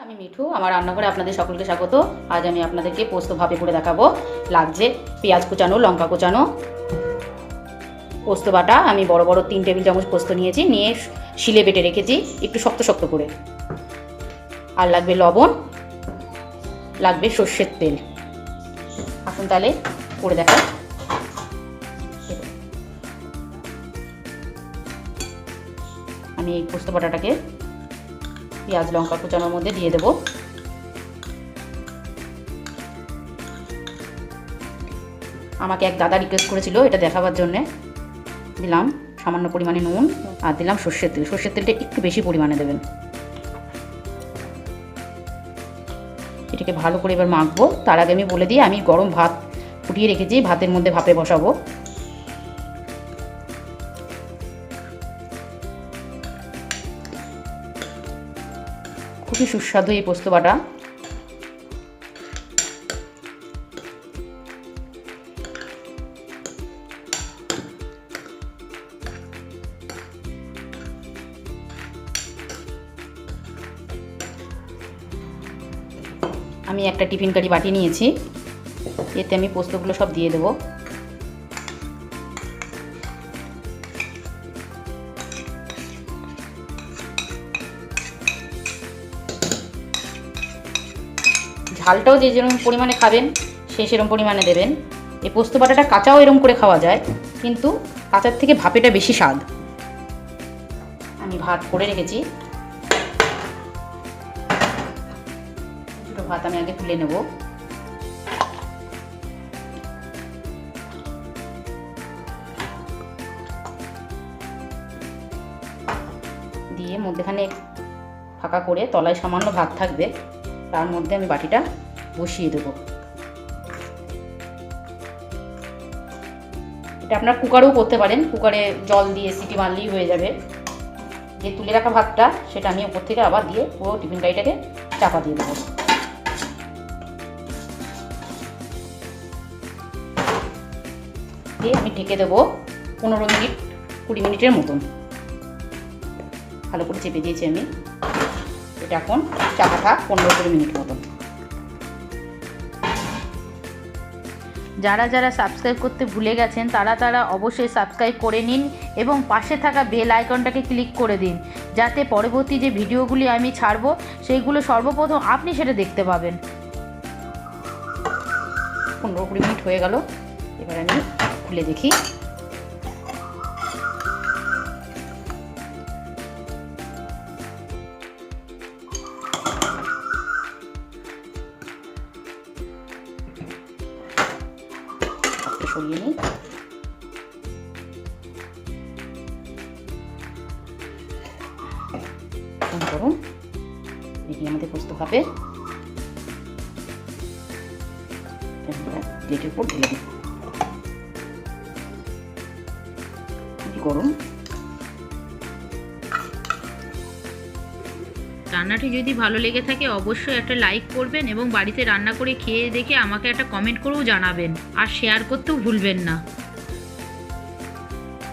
আমি মিঠু, আমার রান্নাঘরে আপনাদের সকলকে স্বাগত। আজ আমি আপনাদেরকে পোস্ত ভাপে করে দেখাবো। লাগছে পেঁয়াজ কুচানো, লঙ্কা কুচানো, পোস্ত বাটা। আমি বড় বড় 3 টেবিল চামচ পোস্ত নিয়েছি, নিয়ে শিলে বেটে রেখেছি একটু শক্ত শক্ত করে। আর লাগবে লবণ, লাগবে সর্ষের তেল। আসুন তাহলে করে দেখা। আমি এই পোস্ত বাটাটাকে পেঁয়াজ লঙ্কা কুচানোর মধ্যে দিয়ে দেব। আমাকে এক দাদা রিকোয়েস্ট করেছিল এটা দেখাবার জন্যে। দিলাম সামান্য পরিমাণে নুন আর দিলাম সর্ষের তেল। সর্ষের তেলটা একটু বেশি পরিমাণে দেবেন। এটাকে ভালো করে এবার মাখবো। তার আগে আমি বলে দিই, আমি গরম ভাত ফুটিয়ে রেখেছি, ভাতের মধ্যে ভাপে বসাবো। খুবই সুস্বাদু এই পোস্ত বাটা। আমি একটা টিফিন কারি বাটি নিয়েছি, এতে আমি পোস্তগুলো সব দিয়ে দেবো। ঝালটাও যে যেরকম পরিমাণে খাবেন সে সেরকম পরিমাণে দেবেন। এই পোস্ত বাটাটা কাঁচাও এরকম করে খাওয়া যায়, কিন্তু কাঁচার থেকে ভাপেটা বেশি স্বাদ। আমি ভাত করে রেখেছি, দুটো ভাত আমি আগে তুলে নেব। দিয়ে মধ্যেখানে ফাঁকা করে তলায় সামান্য ভাত থাকবে, তার মধ্যে আমি বাটিটা বসিয়ে দেব। এটা আপনার কুকারেও করতে পারেন, কুকারে জল দিয়ে সিটি মারলেই হয়ে যাবে। যে তুলে রাখা ভাতটা সেটা আমি উপর থেকে আবার দিয়ে পুরো টিফিন কারিটাকে চাপা দিয়ে দেবো। দিয়ে আমি ঢেকে দেবো 15 মিনিট 20 মিনিটের মতন। ভালো করে চেপে দিয়েছি আমি। এটা এখন চাপা থাক 15-20 মিনিট মতন। যারা যারা সাবস্ক্রাইব করতে ভুলে গেছেন তারা অবশ্যই সাবস্ক্রাইব করে নিন এবং পাশে থাকা বেল আইকনটাকে ক্লিক করে দিন, যাতে পরবর্তী যে ভিডিওগুলি আমি ছাড়বো সেইগুলো সর্বপ্রথম আপনি সেটা দেখতে পাবেন। 15-20 মিনিট হয়ে গেল, এবার আমি খুলে দেখি। সরিয়ে নিই। করুন দেখি আমাদের পোস্ত ভাপে প্লেটের উপর ঢেলে দিই। গরম রান্নাটি যদি ভালো লেগে থাকে অবশ্যই একটা লাইক করবেন এবং বাড়িতে রান্না করে খেয়ে দেখে আমাকে একটা কমেন্ট করেও জানাবেন, আর শেয়ার করতেও ভুলবেন না।